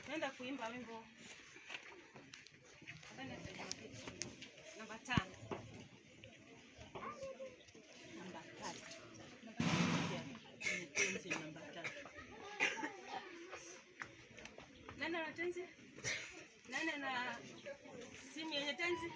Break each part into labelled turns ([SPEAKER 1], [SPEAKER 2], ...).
[SPEAKER 1] Naenda kuimba wimbo namba 5. Nani ana tenzi? Nani ana simu yenye tenzi?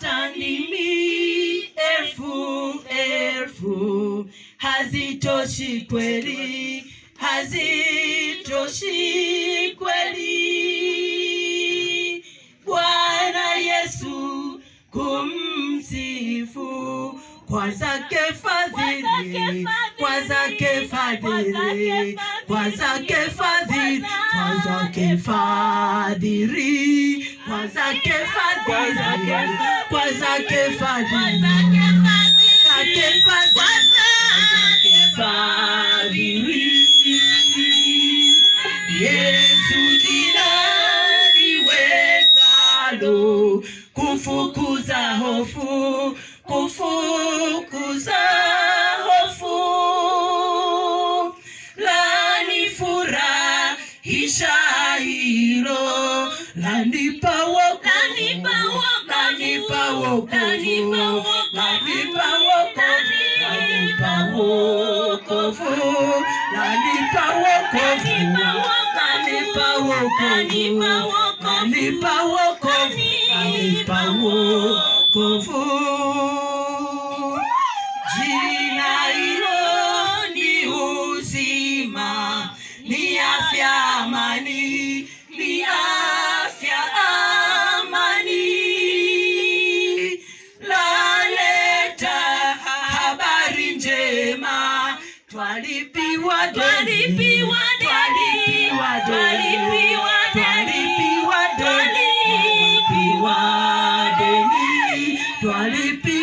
[SPEAKER 1] Tanimi elfu hazitoshi kweli, hazitoshi kweli. Bwana Yesu kumsifu kwa zake fadhili, kwa zake fadhili, kwa zake fadhili, kwa zake fadhili, kwa zake fadhili, kwa zake fadhili, Yesu linaliwezalo kufukuza hofu, kufukuza hofu. Lanifurahisha hilo, lanipa wokovu, lanipa wokovu, lanipa wokovu, lanipa wokovu, lanipa wokovu, lanipa wokovu, lanipa wokovu. Jina hilo ni uzima, ni afya, amani, ni afya, amani. Laleta habari njema, twalipiwa deni, twalipiwa deni, twalipiwa deni, twalipiwa deni, twalipiwa